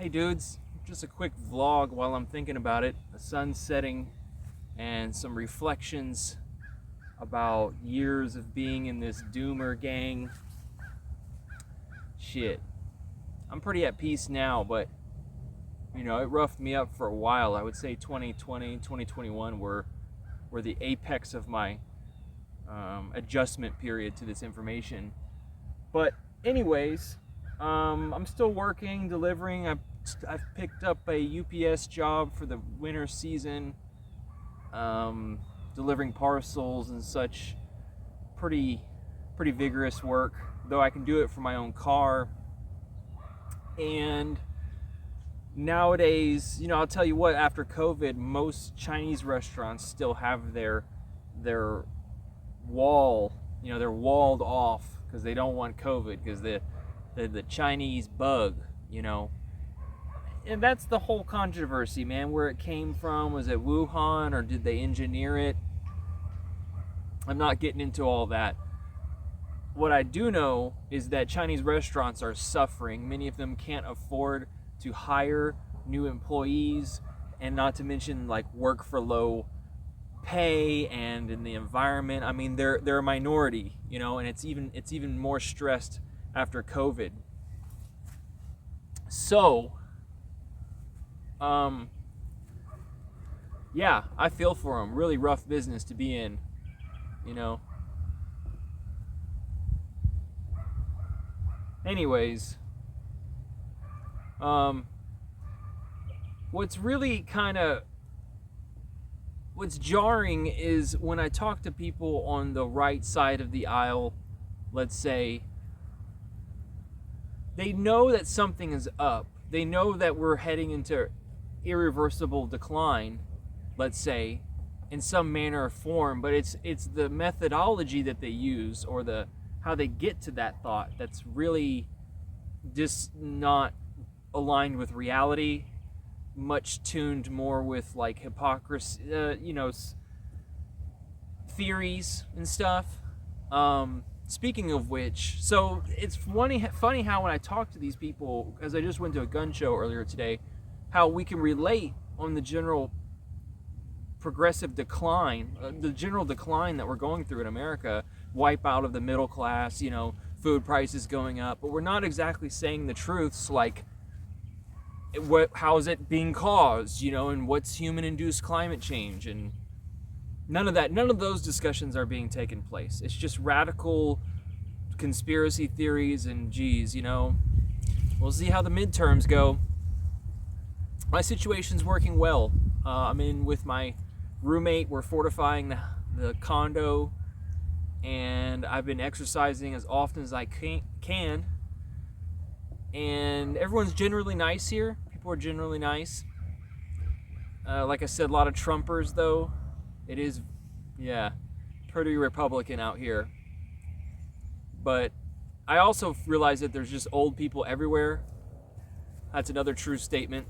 Hey dudes, just a quick vlog while I'm thinking about it. The sun's setting and some reflections about years of being in this doomer gang. Shit. I'm pretty at peace now, but it roughed me up for a while. I would say 2020, 2021 were the apex of my adjustment period to this information. But anyways, I'm still working, delivering. I've picked up a UPS job for the winter season, delivering parcels and such. Pretty vigorous work, though I can do it from my own car. And nowadays, I'll tell you what. After COVID, most Chinese restaurants still have their wall. They're walled off because they don't want COVID because the Chinese bug. And that's the whole controversy, man. Where it came from, was it Wuhan or did they engineer it? I'm not getting into all that. What I do know is that Chinese restaurants are suffering. Many of them can't afford to hire new employees, and not to mention like work for low pay and in the environment. I mean, they're a minority, and it's even more stressed after COVID. So yeah, I feel for them. Really rough business to be in, Anyways, what's really what's jarring is when I talk to people on the right side of the aisle, let's say, they know that something is up. They know that we're heading into irreversible decline, let's say, in some manner or form, but it's the methodology that they use or the how they get to that thought that's really just not aligned with reality, much tuned more with like hypocrisy, theories and stuff. Speaking of which, so it's funny how when I talk to these people, as I just went to a gun show earlier today, how we can relate on the general progressive decline, the general decline that we're going through in America, wipe out of the middle class, food prices going up, but we're not exactly saying the truths like how's it being caused, and what's human-induced climate change, and none of those discussions are being taken place. It's just radical conspiracy theories and we'll see how the midterms go. My situation's working well. I'm in with my roommate. We're fortifying the condo, and I've been exercising as often as I can. And everyone's generally nice here. People are generally nice. Like I said, a lot of Trumpers, though. It is, pretty Republican out here. But I also realize that there's just old people everywhere. That's another true statement.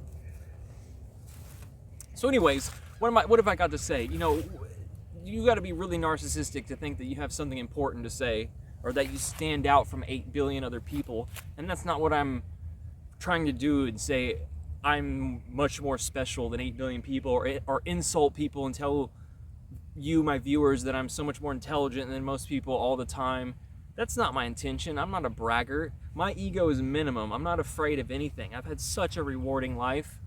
So anyways, what have I got to say? You got to be really narcissistic to think that you have something important to say, or that you stand out from 8 billion other people. And that's not what I'm trying to do, and say I'm much more special than 8 billion people, or insult people and tell you, my viewers, that I'm so much more intelligent than most people all the time. That's not my intention. I'm not a braggart. My ego is minimum. I'm not afraid of anything. I've had such a rewarding life.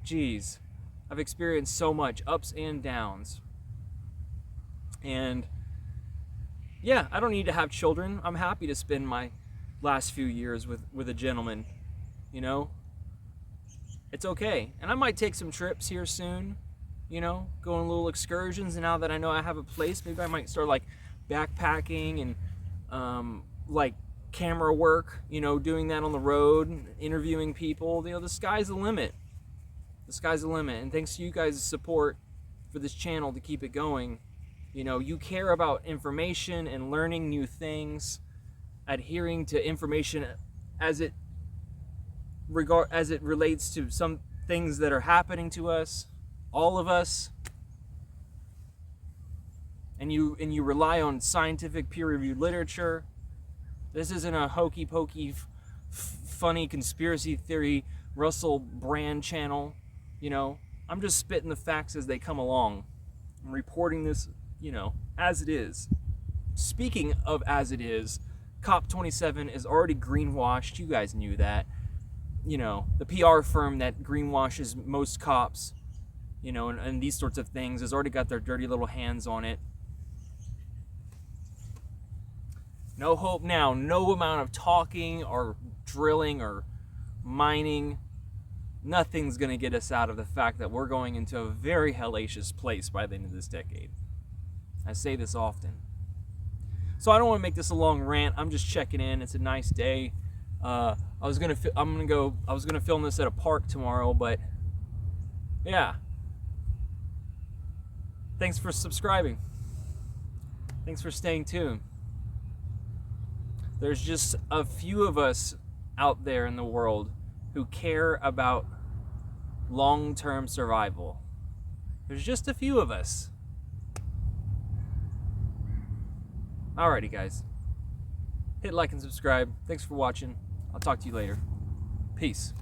Geez, I've experienced so much ups and downs. And yeah, I don't need to have children. I'm happy to spend my last few years with a gentleman. It's okay. And I might take some trips here soon, go on little excursions. And now that I know I have a place, maybe I might start like backpacking and like camera work, doing that on the road, interviewing people. The sky's the limit. The sky's the limit. And thanks to you guys' support for this channel to keep it going. You care about information and learning new things, adhering to information as it relates to some things that are happening to us, all of us. And you rely on scientific peer-reviewed literature. This isn't a hokey pokey funny conspiracy theory Russell Brand channel. You know, I'm just spitting the facts as they come along. I'm reporting this, you know, as it is. Speaking of as it is, COP27 is already greenwashed. You guys knew that. You know, the PR firm that greenwashes most COPs, you know, and these sorts of things has already got their dirty little hands on it. No hope now. No amount of talking or drilling or mining. Nothing's going to get us out of the fact that we're going into a very hellacious place by the end of this decade. I say this often. So I don't want to make this a long rant. I'm just checking in. It's a nice day. I was gonna film this at a park tomorrow, but yeah. Thanks for subscribing. Thanks for staying tuned. There's just a few of us out there in the world who care about long-term survival. There's just a few of us. Alrighty, guys. Hit like and subscribe. Thanks for watching. I'll talk to you later. Peace.